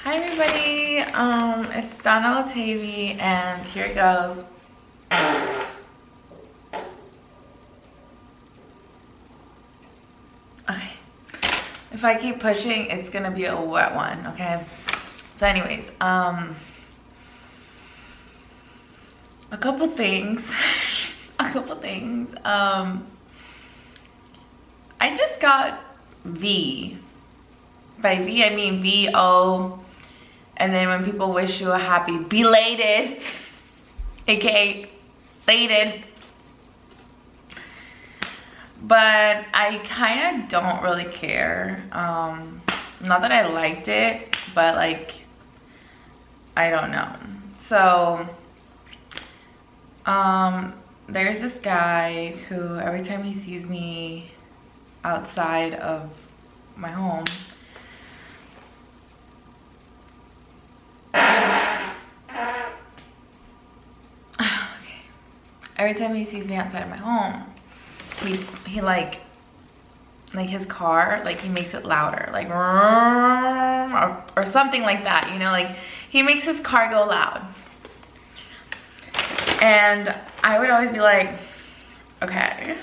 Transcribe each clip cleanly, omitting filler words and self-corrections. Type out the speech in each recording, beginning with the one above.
Hi everybody, it's Alotaibi and here it goes. Okay, if I keep pushing, it's gonna be a wet one, okay? So anyways, a couple things, I just got V. By V, I mean V-O. And then when people wish you a happy belated, aka lated. But I kind of don't really care. Not that I liked it, but like, I don't know. So, there's this guy who every time he sees me outside of my home, every time he sees me outside of my home, he like his car, like he makes it louder, like or something like that, you know, like he makes his car go loud. And I would always be like, okay.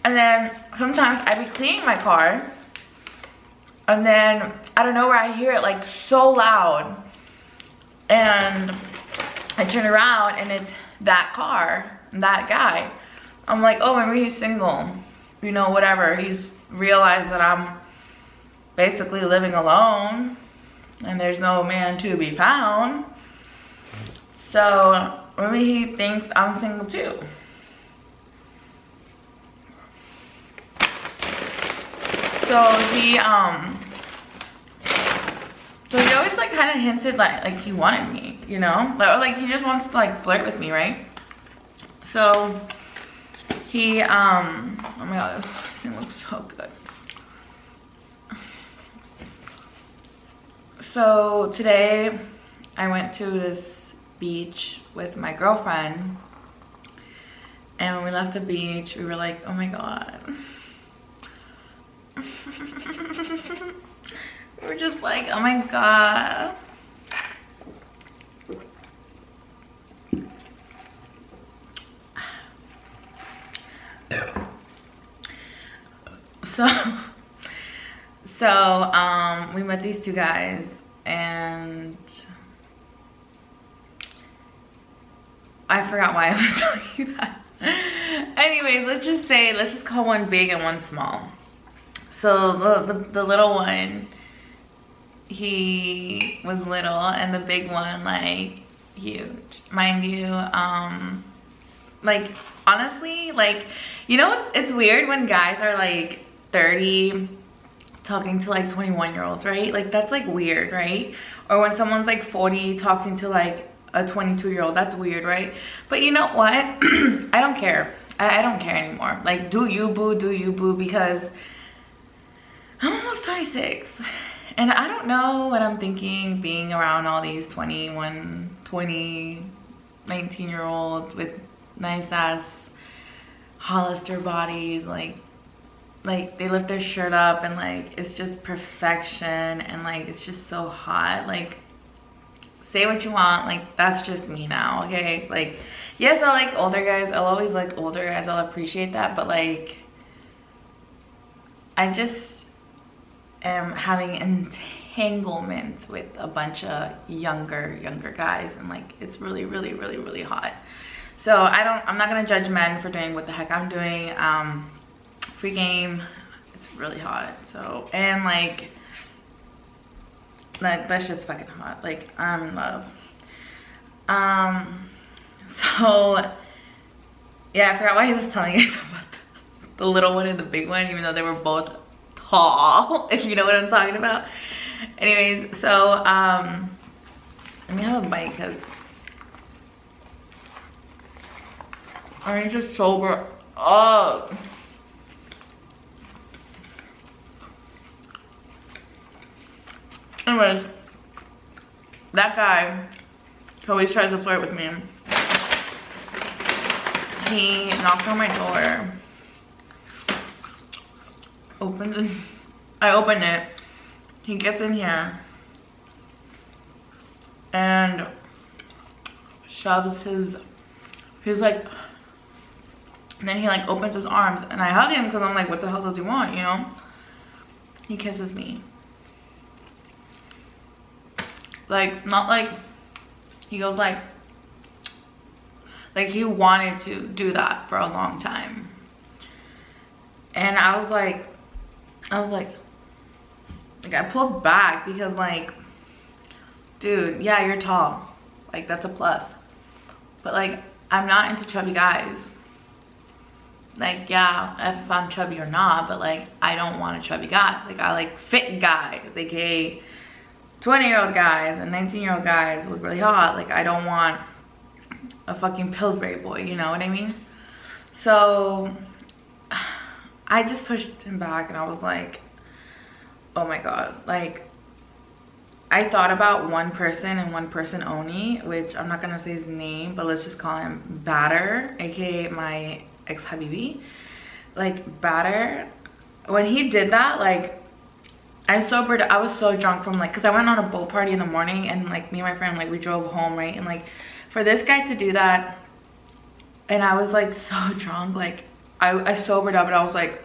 And then sometimes I'd be cleaning my car, and then I don't know where I hear it like so loud, and I turn around and it's that car, that guy. I'm like, oh, maybe he's single, you know, whatever. He's realized that I'm basically living alone and there's no man to be found. So maybe he thinks I'm single too. So he always like kind of hinted like he wanted me, you know, or like he just wants to like flirt with me, right? So he oh my god, this thing looks so good. So today I went to this beach with my girlfriend, and when we left the beach we were like, oh my god. We were just like, oh my god. So we met these two guys, and I forgot why I was telling you that. Anyways, let's just call one big and one small. So the little one, he was little, and the big one like huge, mind you. Like honestly, like, you know, it's weird when guys are like 30 talking to like 21-year-olds, right? Like that's like weird, right? Or when someone's like 40 talking to like a 22-year-old, that's weird, right? But you know what? I don't care. I don't care anymore. Like, do you boo, because I'm almost 26. And I don't know what I'm thinking being around all these 21, 20, 19-year-olds with nice ass Hollister bodies, like they lift their shirt up and like it's just perfection, and like it's just so hot. Like, say what you want, like that's just me now, okay? Like, yes, I like older guys, I'll always like older guys, I'll appreciate that, but like I just am having entanglements with a bunch of younger guys, and like it's really hot. So I'm not gonna judge men for doing what the heck I'm doing. Free game, it's really hot. So, and like that's just fucking hot. Like, I'm in love. So yeah, I forgot why he was telling us about the little one and the big one, even though they were both tall, if you know what I'm talking about. Anyways, so let me have a bite, because I need to sober up. Anyways, that guy who always tries to flirt with me, he knocked on my door, opens it, I open it, he gets in here, and shoves he's like, and then he like opens his arms and I hug him because I'm like, what the hell does he want, you know? He kisses me. Like, not like, he goes like he wanted to do that for a long time. And I was like, I pulled back because like, dude, yeah, you're tall. Like, that's a plus. But like, I'm not into chubby guys. Like, yeah, if I'm chubby or not, but like, I don't want a chubby guy. Like, I like fit guys, aka 20-year-old guys and 19-year-old guys who look really hot. Like, I don't want a fucking Pillsbury boy, you know what I mean? So I just pushed him back and I was like, oh my God. Like, I thought about one person and one person only, which I'm not gonna say his name, but let's just call him Batter, aka my ex-Habibi. Like, Batter, when he did that, like, I was so drunk from like, because I went on a boat party in the morning and like me and my friend, like, we drove home, right? And like, for this guy to do that, and I was like so drunk, like I sobered up and I was like,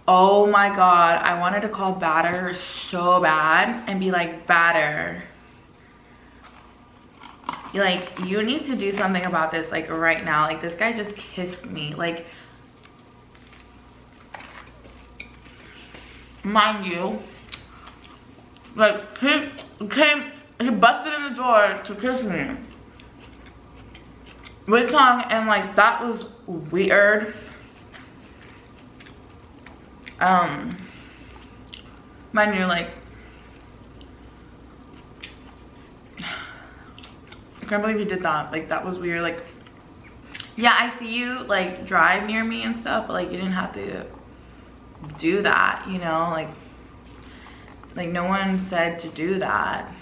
oh my God, I wanted to call Batter so bad and be like, Batter, like, you need to do something about this, like, right now. Like, this guy just kissed me. Like, mind you, like, he busted in the door to kiss me with tongue, and like, that was weird. Mind you, like, I can't believe you did that. Like, that was weird. Like, yeah, I see you like drive near me and stuff, but like, you didn't have to do that, you know? Like no one said to do that.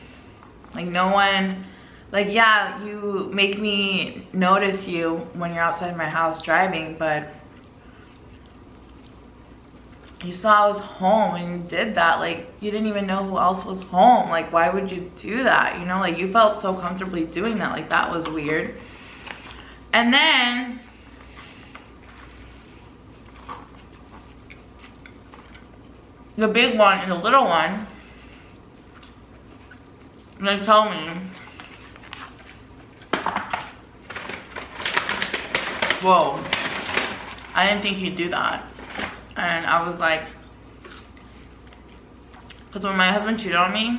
Like, no one, like, yeah, you make me notice you when you're outside my house driving, but you saw I was home and you did that. Like, you didn't even know who else was home. Like, why would you do that? You know, like, you felt so comfortably doing that. Like, that was weird. And then the big one and the little one, they tell me, whoa, I didn't think he'd do that. And I was like, because when my husband cheated on me,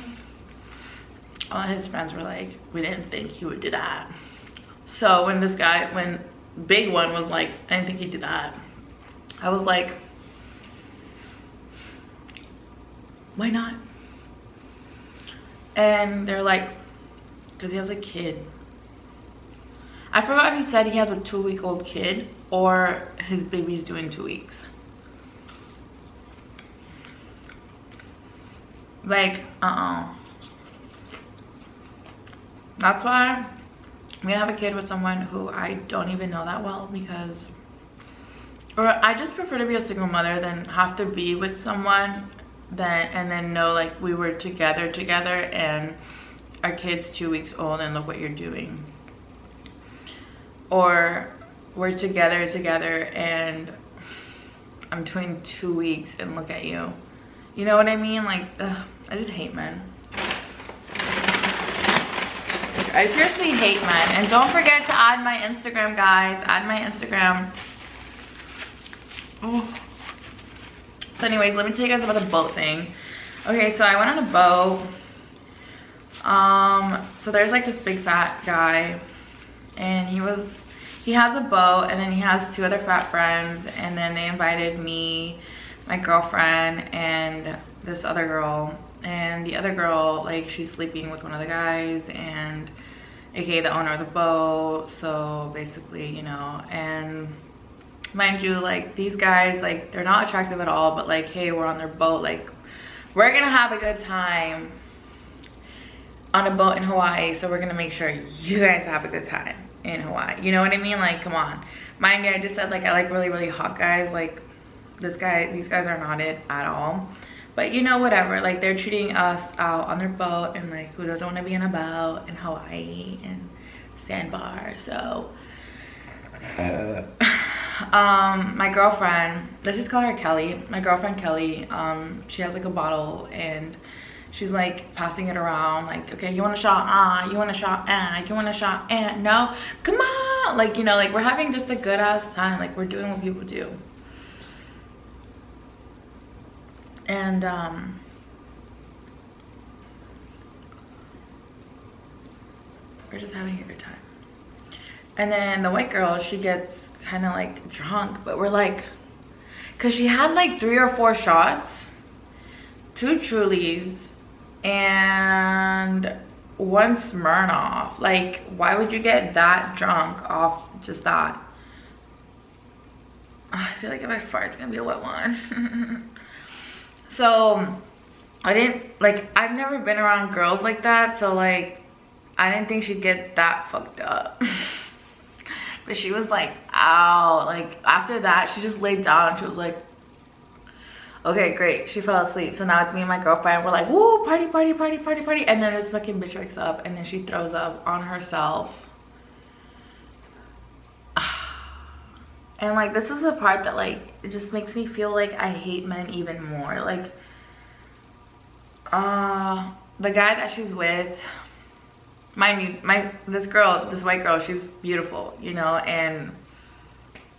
all his friends were like, we didn't think he would do that. So when big one was like, I didn't think he'd do that, I was like, why not? And they're like, because he has a kid. I forgot if he said he has a 2-week-old kid or his baby's due in 2 weeks. Like, that's why I'm gonna have a kid with someone who I don't even know that well, because, or I just prefer to be a single mother than have to be with someone and then know, like, we were together and our kid's 2 weeks old and look what you're doing. Or we're together and I'm doing 2 weeks and look at you. You know what I mean? Like, ugh, I just hate men. I seriously hate men. And don't forget to add my Instagram, guys. Add my Instagram. Oh. So anyways, let me tell you guys about the boat thing. Okay, so I went on a boat. So there's like this big fat guy, and he has a boat, and then he has 2 other fat friends, and then they invited me, my girlfriend, and this other girl. And the other girl, like, she's sleeping with one of the guys, and aka the owner of the boat. So basically, you know, and mind you, like, these guys, like, they're not attractive at all, but like, hey, we're on their boat, like, we're gonna have a good time on a boat in Hawaii, so we're gonna make sure you guys have a good time in Hawaii. You know what I mean? Like, come on. Mind you, I just said, like, I like really, really hot guys. Like, these guys are not it at all. But you know, whatever, like they're treating us out on their boat, and like who doesn't want to be in a boat in Hawaii and sandbar. So my girlfriend, let's just call her Kelly, my girlfriend Kelly, she has like a bottle and she's like passing it around like, okay, you want a shot? You want a shot? You want a shot? No, come on, like, you know, like we're having just a good ass time, like we're doing what people do. And we're just having a good time. And then the white girl, she gets kind of like drunk, but we're like, because she had like 3 or 4 shots, 2 Trulies, and 1 Smirnoff. Like, why would you get that drunk off just that? I feel like if I fart, it's gonna be a wet one. So I didn't, like, I've never been around girls like that, so like I didn't think she'd get that fucked up. But she was like, ow. Like after that, she just laid down and she was like, okay, great. She fell asleep. So now it's me and my girlfriend. We're like, woo, party, party, party, party, party. And then this fucking bitch wakes up and then she throws up on herself. And like, this is the part that like, it just makes me feel like I hate men even more. Like, the guy that she's with, mind you, this white girl, she's beautiful, you know, and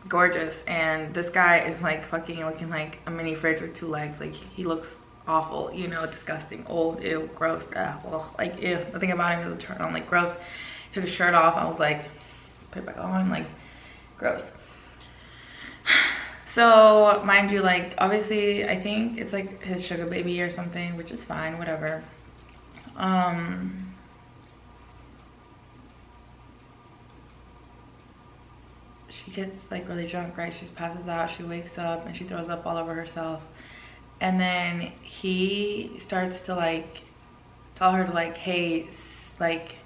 gorgeous. And this guy is like fucking looking like a mini fridge with 2 legs. Like, he looks awful, you know, disgusting, old, ew, gross, like, ew. The thing about him is a turn on, like, gross. He took his shirt off. I was like, put it back on, like, gross. So mind you, like, obviously I think it's like his sugar baby or something, which is fine, whatever. She gets like really drunk, right? She passes out, she wakes up and she throws up all over herself. And then he starts to like tell her to like, hey, like,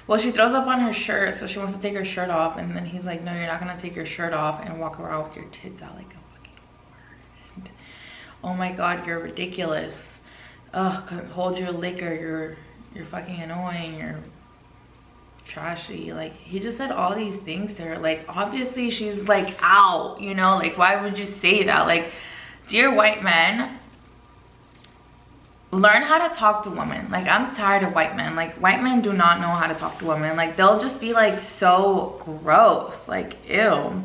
well, she throws up on her shirt, so she wants to take her shirt off, and then he's like, no, you're not gonna take your shirt off and walk around with your tits out like a fucking whore. And, oh my god, you're ridiculous. Ugh, hold your liquor, you're fucking annoying, you're trashy. Like, he just said all these things to her. Like, obviously she's like out, you know, like, why would you say that? Like, dear white men, learn how to talk to women. Like, I'm tired of white men. Like, white men do not know how to talk to women. Like, they'll just be like so gross, like, ew.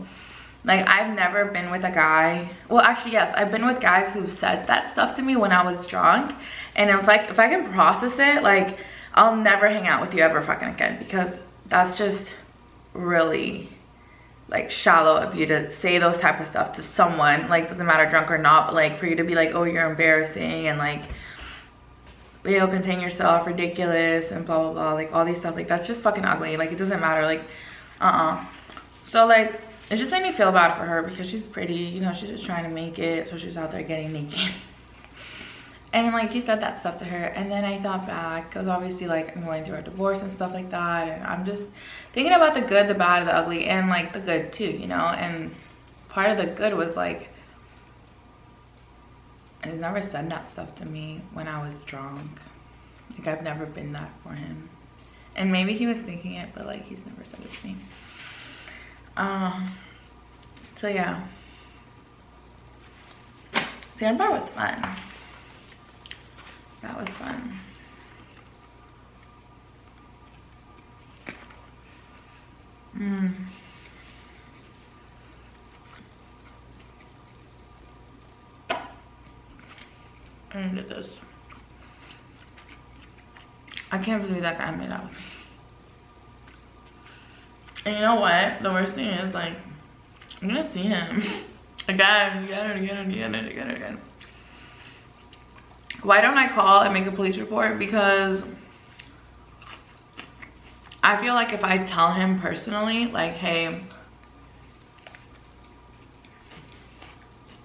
Like, I've never been with a guy, well, actually, yes, I've been with guys who've said that stuff to me when I was drunk, and if I can process it, like, I'll never hang out with you ever fucking again, because that's just really like shallow of you to say those type of stuff to someone. Like, doesn't matter drunk or not, but like for you to be like, oh, you're embarrassing, and like, you know, contain yourself, ridiculous, and blah blah blah, like all these stuff, like that's just fucking ugly. Like, it doesn't matter, like so like, it just made me feel bad for her because she's pretty, you know, she's just trying to make it, so she's out there getting naked. And like, he said that stuff to her, and then I thought back, because obviously like I'm going through a divorce and stuff like that, and I'm just thinking about the good, the bad, the ugly, and like the good too, you know. And part of the good was like, he's never said that stuff to me when I was drunk. Like, I've never been that for him, and maybe he was thinking it, but like, he's never said it to me. So yeah, sandbar was fun. That was fun. I need to get this. I can't believe that guy made out with me. And you know what? The worst thing is, like, I'm gonna see him again. Why don't I call and make a police report? Because I feel like if I tell him personally, like, hey,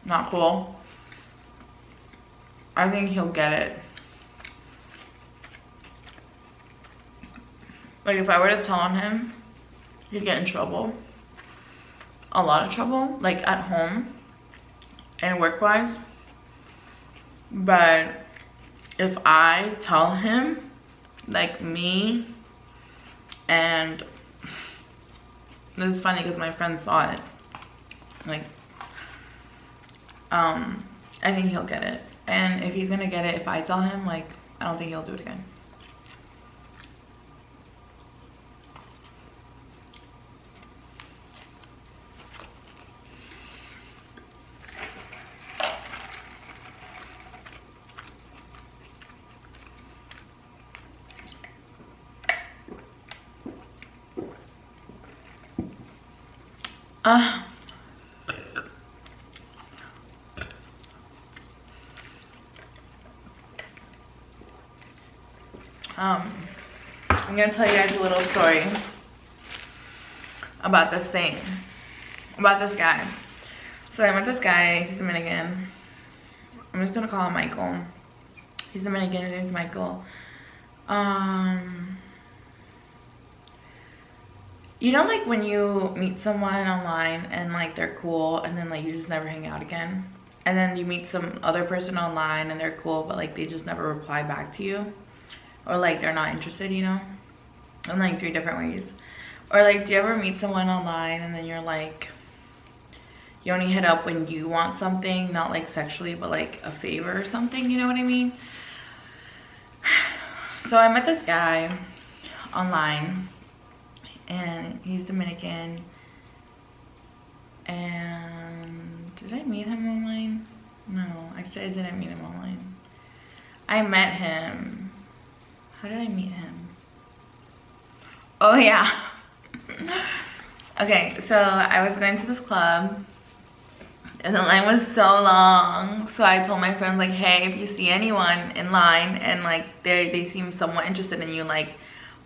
not cool, I think he'll get it. Like, if I were to tell on him, he'd get in trouble. A lot of trouble, like at home and work-wise. But if I tell him, like me, and this is funny because my friend saw it, like, I think he'll get it. And if he's gonna get it, if I tell him, like, I don't think he'll do it again. I'm gonna tell you guys a little story about this thing, about this guy. So I met this guy, he's Dominican. I'm just gonna call him Michael. He's Dominican, his name's Michael. You know, like when you meet someone online and like they're cool and then like you just never hang out again? And then you meet some other person online and they're cool but like they just never reply back to you? Or like they're not interested, you know? In like 3 different ways. Or like, do you ever meet someone online and then you're like, you only hit up when you want something, not like sexually but like a favor or something, you know what I mean? So I met this guy online and he's Dominican. And did I meet him online? No, actually I didn't meet him online. I met him. How did I meet him? Oh yeah. Okay, so I was going to this club and the line was so long. So I told my friends like, hey, if you see anyone in line and like they seem somewhat interested in you, like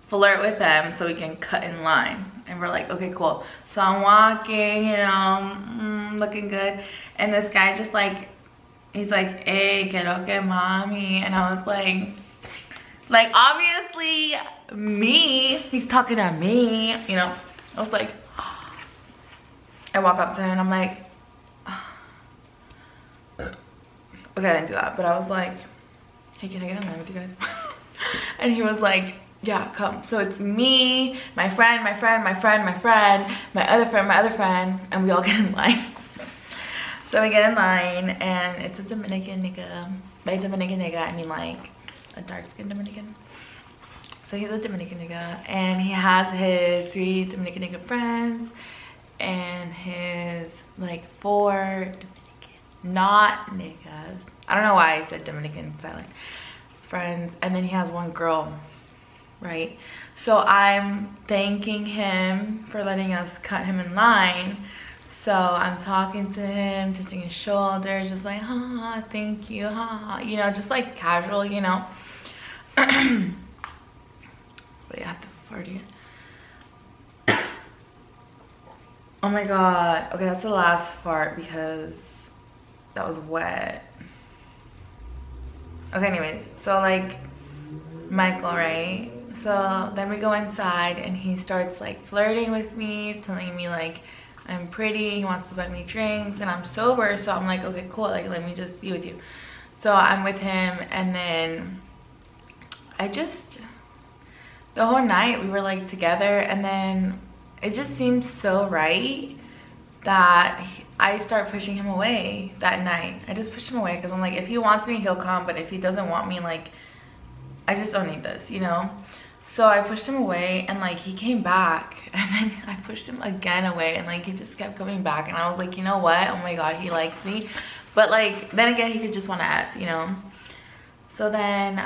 flirt with them so we can cut in line. And we're like, okay, cool. So I'm walking, you know, looking good. And this guy just like, he's like, hey, quiero que mami. And I was like obviously me, he's talking to me, you know. I was like, I walk up to him and I'm like, okay, I didn't do that, but I was like, hey, can I get in line with you guys? And he was like, yeah, come. So it's me, my friend, my friend, my friend, my friend, my other friend, and we all get in line. So we get in line and it's a Dominican nigga. By Dominican nigga, I mean like a dark-skinned Dominican. So he's a Dominican nigga and he has his 3 Dominican nigga friends and his like 4 Dominican, not niggas. I don't know why I said Dominican silent friends. And then he has 1 girl, right? So I'm thanking him for letting us cut him in line. So I'm talking to him, touching his shoulder, just like, ha, thank you, ha, you know, just like casual, you know. Wait, I have to fart again. Oh my god. Okay, that's the last fart because that was wet. Okay, anyways, so like Michael, right? So then we go inside and he starts like flirting with me, telling me like I'm pretty, he wants to buy me drinks, and I'm sober, so I'm like, okay, cool, like let me just be with you. So I'm with him, and then the whole night we were like together, and then it just seemed so right that I start pushing him away that night. I just pushed him away because I'm like, if he wants me, he'll come, but if he doesn't want me, like, I just don't need this, you know? So I pushed him away, and like he came back, and then I pushed him again away, and like he just kept coming back, and I was like, you know what? Oh my god, he likes me. But like then again, he could just want to F, you know? So then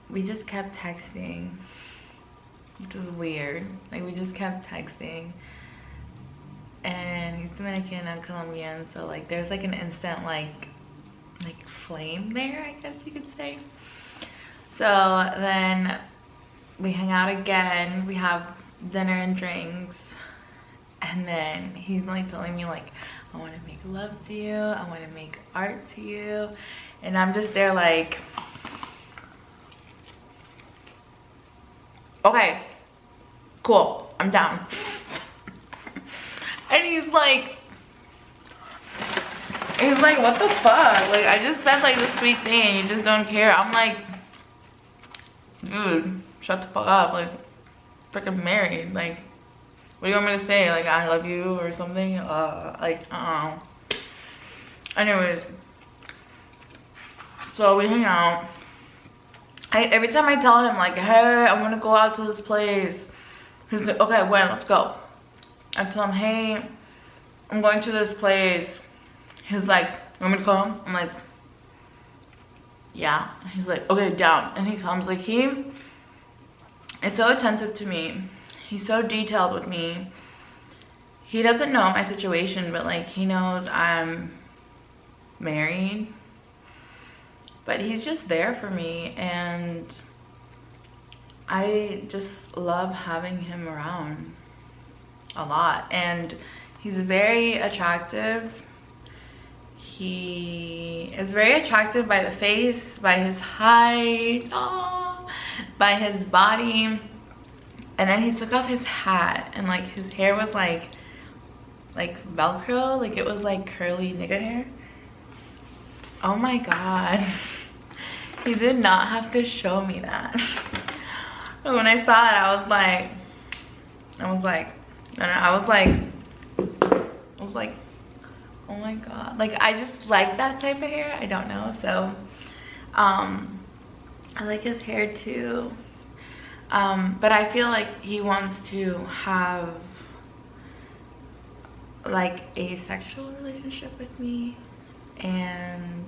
we just kept texting, which was weird. Like we just kept texting, and he's Dominican, I'm Colombian, so like there's like an instant like flame there, I guess you could say. So then we hang out again, we have dinner and drinks, and then he's like telling me like, I want to make love to you, I want to make art to you, and I'm just there like, okay, cool, I'm down. And he's like, He's like, what the fuck? Like, I just said like this sweet thing and you just don't care. I'm like, dude, shut the fuck up. Like, freaking married. Like, what do you want me to say? Like, I love you or something? Anyways, so we hang out. Every time I tell him like, hey, I want to go out to this place, he's like, okay, when? Let's go. I tell him, hey, I'm going to this place. He's like, you want me to come? I'm like, yeah. He's like, okay, down. And he comes. Like, he is so attentive to me. He's so detailed with me. He doesn't know my situation, but like, he knows I'm married. But he's just there for me, and I just love having him around a lot. And he's very attractive. He is very attractive by the face, by his height, by his body. And then he took off his hat, and like his hair was like Velcro, like it was like curly nigga hair. Oh my god. He did not have to show me that. But when I saw it, I was like, oh my god. Like, I just like that type of hair. I don't know. So I like his hair too. But I feel like he wants to have like a sexual relationship with me, and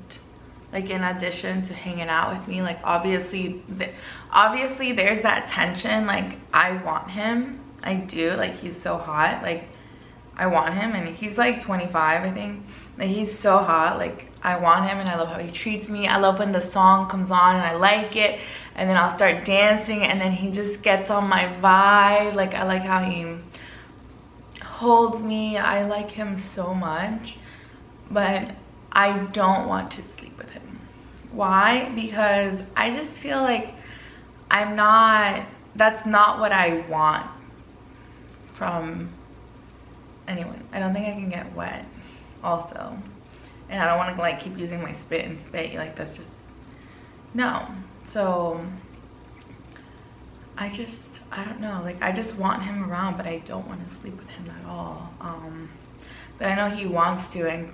like in addition to hanging out with me, like obviously there's that tension. Like, I want him. I do. Like, he's so hot. Like, I want him, and he's like 25, I think. Like, he's so hot. Like, I want him, and I love how he treats me. I love when the song comes on and I like it, and then I'll start dancing, and then he just gets on my vibe. Like, I like how he holds me. I like him so much, but I don't want to sleep with him. Why? Because I just feel like that's not what I want from anyone. I don't think I can get wet also, and I don't want to like keep using my spit and spit. Like, that's just no. So I don't know, like I just want him around, but I don't want to sleep with him at all. But I know he wants to, and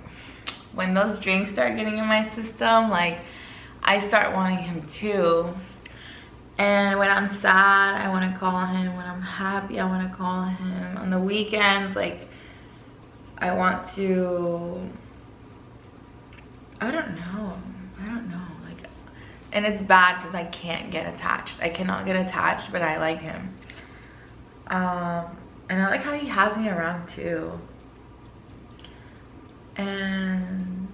when those drinks start getting in my system, like I start wanting him too. And when I'm sad, I want to call him. When I'm happy, I want to call him. On the weekends, like I want to, I don't know, like, and it's bad because I can't get attached. I cannot get attached, but I like him. And I like how he has me around too. And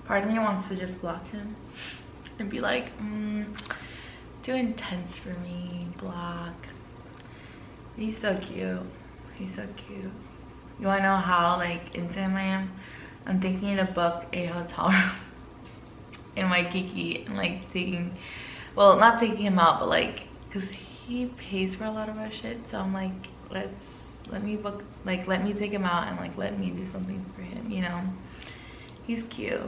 part of me wants to just block him and be like, too intense for me, block. He's so cute. He's so cute. You wanna know how like into him I am? I'm thinking to book a hotel room in Waikiki and like not taking him out, but like, cause he pays for a lot of our shit. So I'm like, let me take him out and like let me do something for him, you know? He's cute.